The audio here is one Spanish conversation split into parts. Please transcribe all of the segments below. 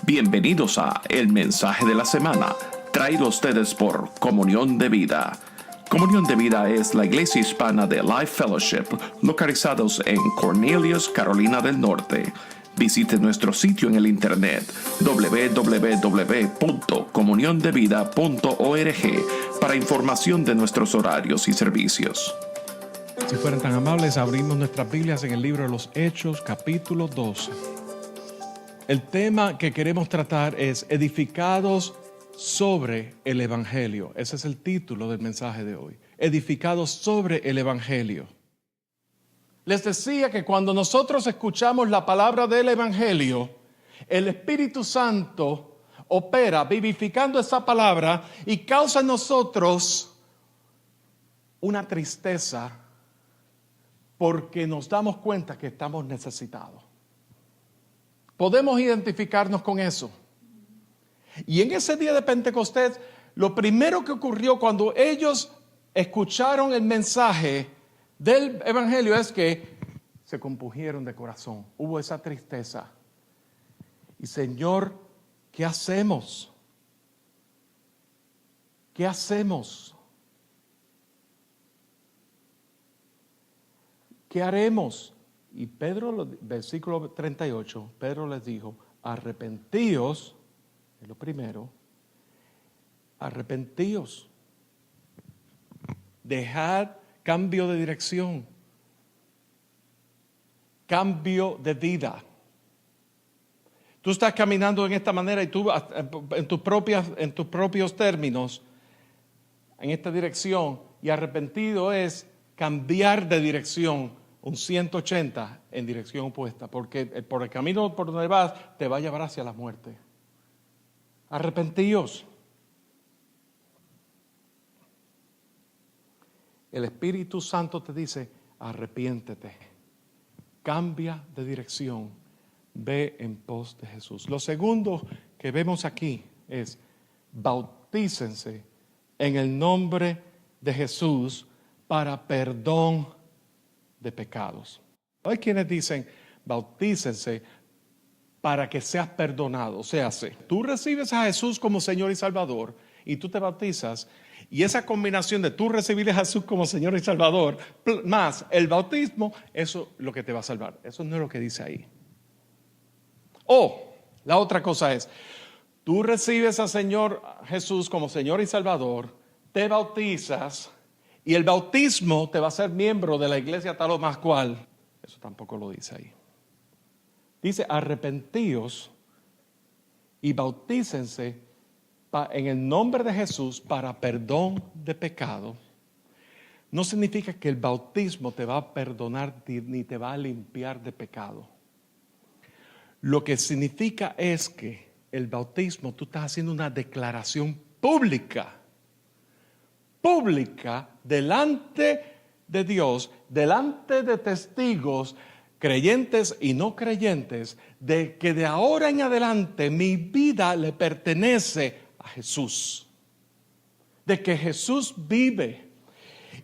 Bienvenidos a El Mensaje de la Semana, traído a ustedes por Comunión de Vida. Comunión de Vida es la iglesia hispana de Life Fellowship, localizados en Cornelius, Carolina del Norte. Visite nuestro sitio en el internet www.comuniondevida.org para información de nuestros horarios y servicios. Si fueran tan amables, abrimos nuestras Biblias en el libro de los Hechos, capítulo 12. El tema que queremos tratar es edificados sobre el Evangelio. Ese es el título del mensaje de hoy. Edificados sobre el Evangelio. Les decía que cuando nosotros escuchamos la palabra del Evangelio, el Espíritu Santo opera vivificando esa palabra y causa en nosotros una tristeza porque nos damos cuenta que estamos necesitados. Podemos identificarnos con eso. Y en ese día de Pentecostés, lo primero que ocurrió cuando ellos escucharon el mensaje del Evangelio es que se compungieron de corazón. Hubo esa tristeza. Y Señor, ¿qué hacemos? ¿Qué hacemos? ¿Qué haremos? Y Pedro, versículo 38, Pedro les dijo, arrepentíos, es lo primero, arrepentíos, dejad cambio de dirección, cambio de vida. Tú estás caminando en esta manera y tú en tus propios términos, en esta dirección, y arrepentido es cambiar de dirección, un 180 en dirección opuesta, porque por el camino por donde vas te va a llevar hacia la muerte. Arrepentíos. El Espíritu Santo te dice, arrepiéntete, cambia de dirección, ve en pos de Jesús. Lo segundo que vemos aquí es, bautícense en el nombre de Jesús para perdón de pecados. Hay quienes dicen, bautícense para que seas perdonado. O sea, tú recibes a Jesús como Señor y Salvador y tú te bautizas, y esa combinación de tú recibir a Jesús como Señor y Salvador más el bautismo, eso es lo que te va a salvar. Eso no es lo que dice ahí. O la otra cosa es, tú recibes a Señor Jesús como Señor y Salvador, te bautizas, y el bautismo te va a hacer miembro de la iglesia tal o más cual. Eso tampoco lo dice ahí. Dice, arrepentíos y bautícense en el nombre de Jesús para perdón de pecado. No significa que el bautismo te va a perdonar ni te va a limpiar de pecado. Lo que significa es que el bautismo, tú estás haciendo una declaración pública delante de Dios, delante de testigos creyentes y no creyentes, de que de ahora en adelante mi vida le pertenece a Jesús, de que Jesús vive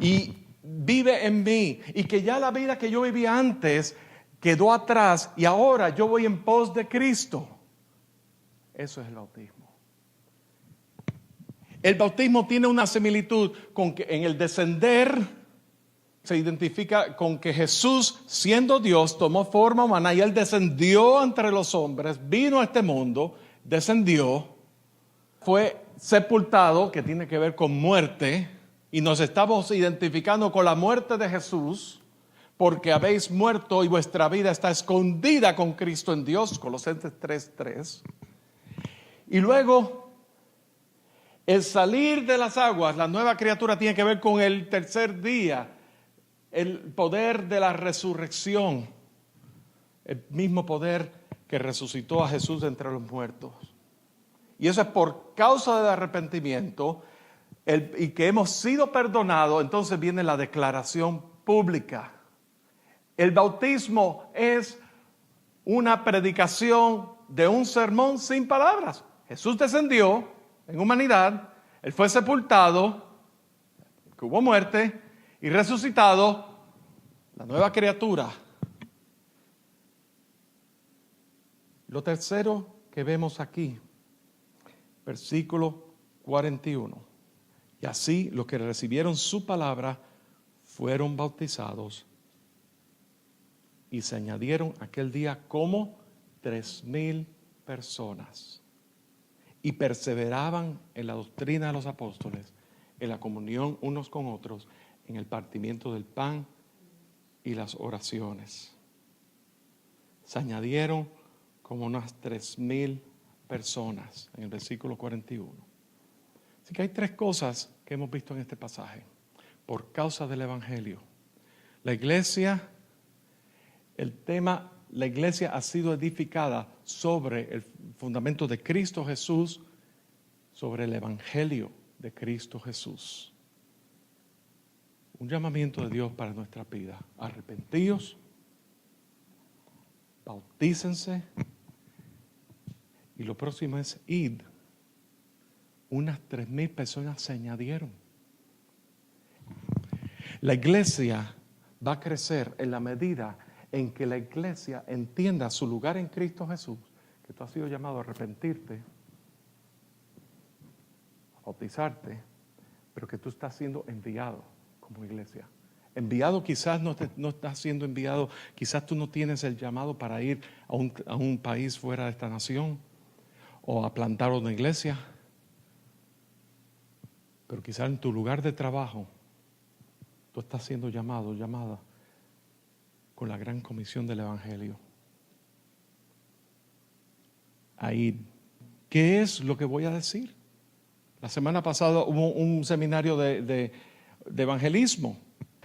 y vive en mí, y que ya la vida que yo vivía antes quedó atrás y ahora yo voy en pos de Cristo. Eso es el bautismo. El bautismo tiene una similitud con que en el descender se identifica con que Jesús, siendo Dios, tomó forma humana y Él descendió entre los hombres, vino a este mundo, descendió, fue sepultado, que tiene que ver con muerte, y nos estamos identificando con la muerte de Jesús, porque habéis muerto y vuestra vida está escondida con Cristo en Dios, Colosenses 3:3. Y luego, el salir de las aguas, la nueva criatura, tiene que ver con el tercer día, el poder de la resurrección, el mismo poder que resucitó a Jesús de entre los muertos. Y eso es por causa del arrepentimiento y que hemos sido perdonados. Entonces viene la declaración pública. El bautismo es una predicación de un sermón sin palabras. Jesús descendió en humanidad, Él fue sepultado, que hubo muerte, y resucitado, la nueva criatura. Lo tercero que vemos aquí, versículo 41. Y así los que recibieron su palabra fueron bautizados y se añadieron aquel día como 3,000 personas. Y perseveraban en la doctrina de los apóstoles, en la comunión unos con otros, en el partimiento del pan y las oraciones. Se añadieron como unas 3,000 personas en el versículo 41. Así que hay 3 cosas que hemos visto en este pasaje. Por causa del Evangelio. La iglesia ha sido edificada sobre el fundamento de Cristo Jesús, sobre el Evangelio de Cristo Jesús. Un llamamiento de Dios para nuestra vida. Arrepentíos, bautícense, y lo próximo es id. Unas 3,000 personas se añadieron. La iglesia va a crecer en la medida en que la iglesia entienda su lugar en Cristo Jesús, que tú has sido llamado a arrepentirte, a bautizarte, pero que tú estás siendo enviado como iglesia. Enviado quizás no estás siendo enviado, quizás tú no tienes el llamado para ir a un país fuera de esta nación o a plantar una iglesia, pero quizás en tu lugar de trabajo tú estás siendo llamado, llamada con la gran comisión del Evangelio. Ahí, ¿qué es lo que voy a decir? La semana pasada hubo un seminario de evangelismo.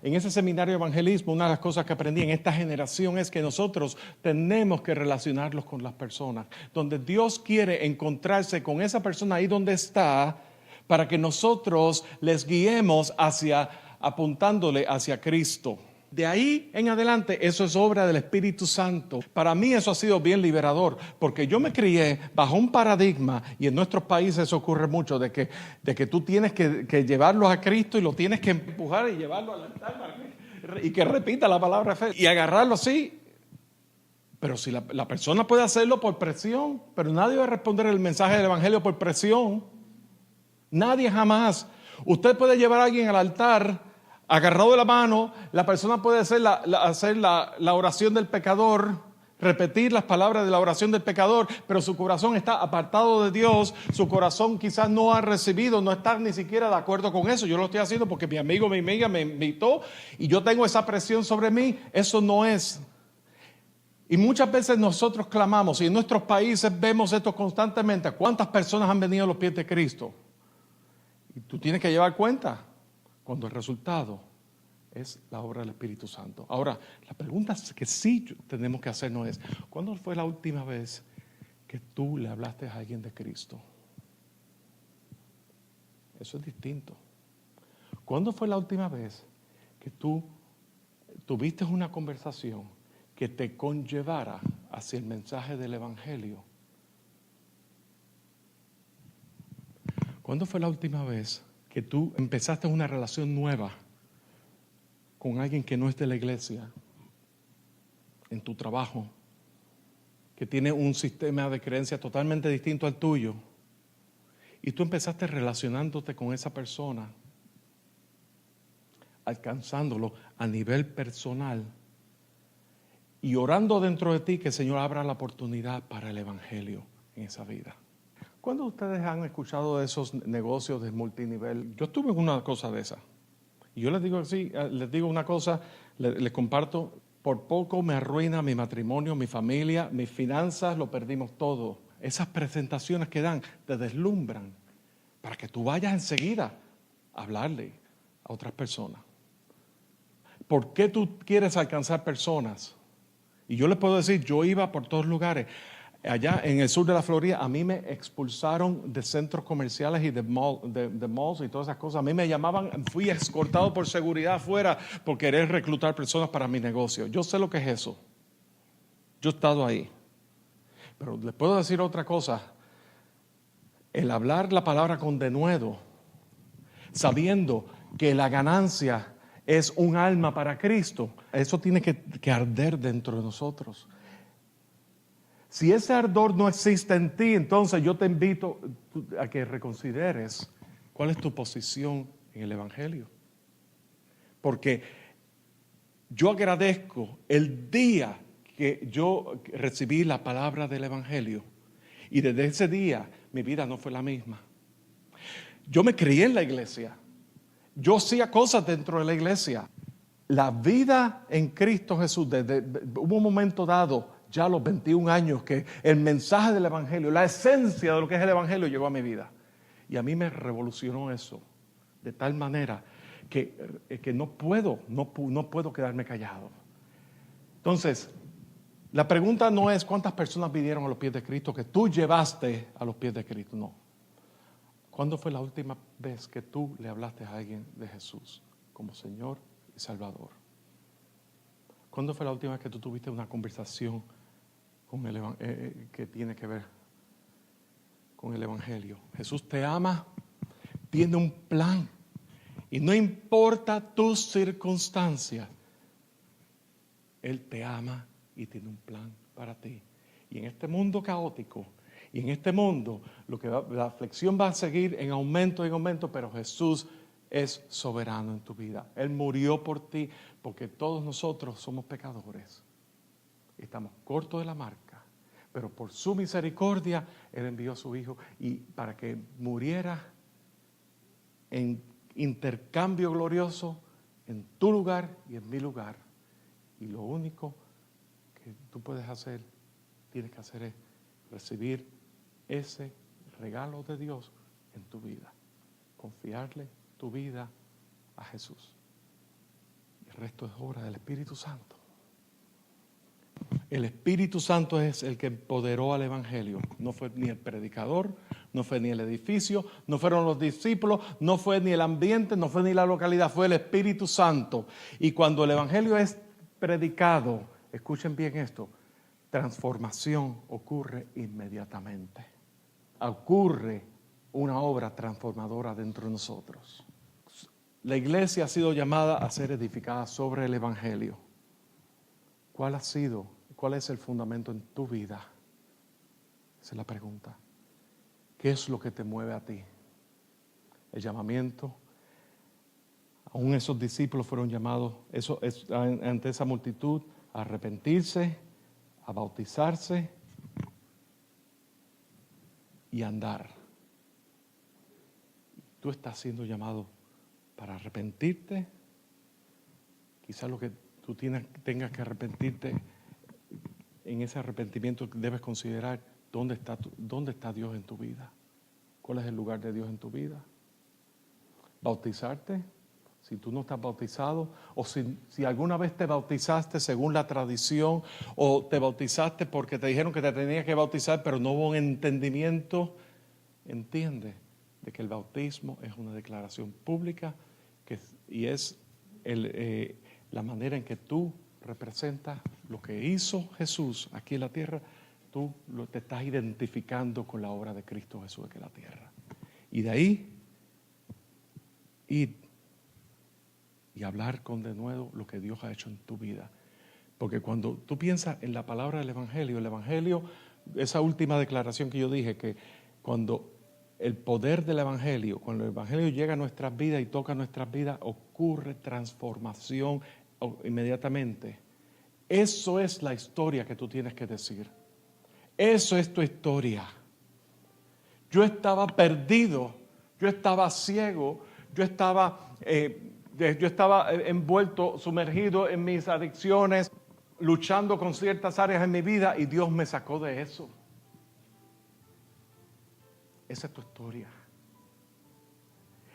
En ese seminario de evangelismo, una de las cosas que aprendí en esta generación es que nosotros tenemos que relacionarlos con las personas. Donde Dios quiere encontrarse con esa persona ahí donde está, para que nosotros les guiemos apuntándole hacia Cristo. De ahí en adelante, eso es obra del Espíritu Santo. Para mí eso ha sido bien liberador, porque yo me crié bajo un paradigma, y en nuestros países eso ocurre mucho, de que tú tienes que llevarlos a Cristo y lo tienes que empujar y llevarlo al altar y que repita la palabra fe y agarrarlo así. Pero si la persona puede hacerlo por presión, pero nadie va a responder el mensaje del Evangelio por presión. Nadie jamás. Usted puede llevar a alguien al altar agarrado de la mano, la persona puede hacer la oración del pecador, repetir las palabras de la oración del pecador, pero su corazón está apartado de Dios, su corazón quizás no ha recibido, no está ni siquiera de acuerdo con eso. Yo lo estoy haciendo porque mi amigo, mi amiga me invitó y yo tengo esa presión sobre mí. Eso no es. Y muchas veces nosotros clamamos, y en nuestros países vemos esto constantemente. ¿Cuántas personas han venido a los pies de Cristo? Y tú tienes que llevar cuenta. Cuando el resultado es la obra del Espíritu Santo. Ahora, la pregunta que sí tenemos que hacernos es, ¿cuándo fue la última vez que tú le hablaste a alguien de Cristo? Eso es distinto. ¿Cuándo fue la última vez que tú tuviste una conversación que te conllevara hacia el mensaje del Evangelio? ¿Cuándo fue la última vez que tú empezaste una relación nueva con alguien que no es de la iglesia, en tu trabajo, que tiene un sistema de creencias totalmente distinto al tuyo, y tú empezaste relacionándote con esa persona, alcanzándolo a nivel personal y orando dentro de ti que el Señor abra la oportunidad para el Evangelio en esa vida? ¿Cuándo ustedes han escuchado de esos negocios de multinivel? Yo estuve en una cosa de esa. Y yo les digo así, les digo una cosa, les comparto, por poco me arruina mi matrimonio, mi familia, mis finanzas, lo perdimos todo. Esas presentaciones que dan te deslumbran para que tú vayas enseguida a hablarle a otras personas. ¿Por qué tú quieres alcanzar personas? Y yo les puedo decir, yo iba por todos lugares. Allá en el sur de la Florida, a mí me expulsaron de centros comerciales y de malls y todas esas cosas. A mí me llamaban, fui escoltado por seguridad afuera por querer reclutar personas para mi negocio. Yo sé lo que es eso. Yo he estado ahí. Pero les puedo decir otra cosa. El hablar la palabra con denuedo, sabiendo que la ganancia es un alma para Cristo, eso tiene que arder dentro de nosotros. Si ese ardor no existe en ti, entonces yo te invito a que reconsideres cuál es tu posición en el Evangelio. Porque yo agradezco el día que yo recibí la palabra del Evangelio. Y desde ese día mi vida no fue la misma. Yo me crié en la iglesia. Yo hacía cosas dentro de la iglesia. La vida en Cristo Jesús, hubo un momento dado, ya a los 21 años, que el mensaje del Evangelio, la esencia de lo que es el Evangelio llegó a mi vida. Y a mí me revolucionó eso, de tal manera que no puedo quedarme callado. Entonces, la pregunta no es cuántas personas vinieron a los pies de Cristo, que tú llevaste a los pies de Cristo, no. ¿Cuándo fue la última vez que tú le hablaste a alguien de Jesús como Señor y Salvador? ¿Cuándo fue la última vez que tú tuviste una conversación con que tiene que ver con el Evangelio? Jesús te ama, tiene un plan y no importa tus circunstancias, Él te ama y tiene un plan para ti. Y en este mundo caótico, y en este mundo, la aflicción va a seguir en aumento, pero Jesús es soberano en tu vida. Él murió por ti, porque todos nosotros somos pecadores. Estamos cortos de la marca, pero por su misericordia, Él envió a su Hijo y para que muriera en intercambio glorioso en tu lugar y en mi lugar. Y lo único que tú tienes que hacer es recibir ese regalo de Dios en tu vida. Confiarle tu vida a Jesús. El resto es obra del Espíritu Santo. El Espíritu Santo es el que empoderó al Evangelio. No fue ni el predicador, no fue ni el edificio, no fueron los discípulos, no fue ni el ambiente, no fue ni la localidad, fue el Espíritu Santo. Y cuando el Evangelio es predicado, escuchen bien esto, transformación ocurre inmediatamente. Ocurre una obra transformadora dentro de nosotros. La iglesia ha sido llamada a ser edificada sobre el Evangelio. ¿Cuál es el fundamento en tu vida? Esa es la pregunta. ¿Qué es lo que te mueve a ti? El llamamiento. Aún esos discípulos fueron llamados ante esa multitud a arrepentirse, a bautizarse y a andar. Tú estás siendo llamado para arrepentirte. Quizás lo que tú tengas que arrepentirte, en ese arrepentimiento debes considerar dónde está Dios en tu vida. ¿Cuál es el lugar de Dios en tu vida? Bautizarte. Si tú no estás bautizado, o si alguna vez te bautizaste según la tradición, o te bautizaste porque te dijeron que te tenías que bautizar, pero no hubo un entendimiento, entiende de que el bautismo es una declaración pública y es la manera en que tú representas lo que hizo Jesús aquí en la tierra. Tú te estás identificando con la obra de Cristo Jesús aquí en la tierra. Y de ahí, y hablar con de nuevo lo que Dios ha hecho en tu vida. Porque cuando tú piensas en la palabra del Evangelio, esa última declaración que yo dije, que cuando el poder del Evangelio, cuando el Evangelio llega a nuestras vidas y toca nuestras vidas, ocurre transformación inmediatamente. Eso es la historia que tú tienes que decir. Eso es tu historia. Yo estaba perdido, yo estaba ciego, yo estaba envuelto, sumergido en mis adicciones, luchando con ciertas áreas en mi vida y Dios me sacó de eso. Esa es tu historia.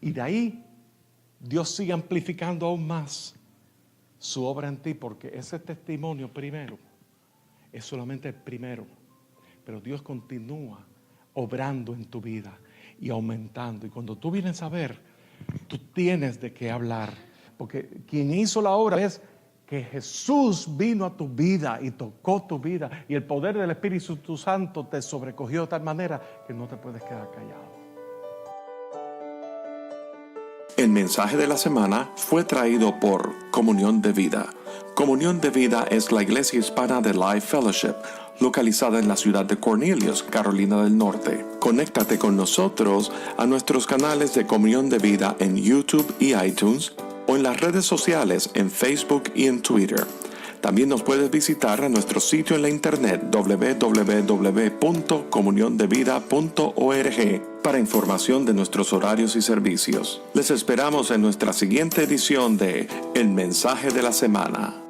Y de ahí Dios sigue amplificando aún más su obra en ti, porque ese testimonio primero es solamente el primero, pero Dios continúa obrando en tu vida y aumentando. Y cuando tú vienes a ver, tú tienes de qué hablar, porque quien hizo la obra es que Jesús vino a tu vida y tocó tu vida, y el poder del Espíritu Santo te sobrecogió de tal manera que no te puedes quedar callado. El mensaje de la semana fue traído por Comunión de Vida. Comunión de Vida es la iglesia hispana de Life Fellowship, localizada en la ciudad de Cornelius, Carolina del Norte. Conéctate con nosotros a nuestros canales de Comunión de Vida en YouTube y iTunes o en las redes sociales en Facebook y en Twitter. También nos puedes visitar a nuestro sitio en la internet www.comuniondevida.org para información de nuestros horarios y servicios. Les esperamos en nuestra siguiente edición de El Mensaje de la Semana.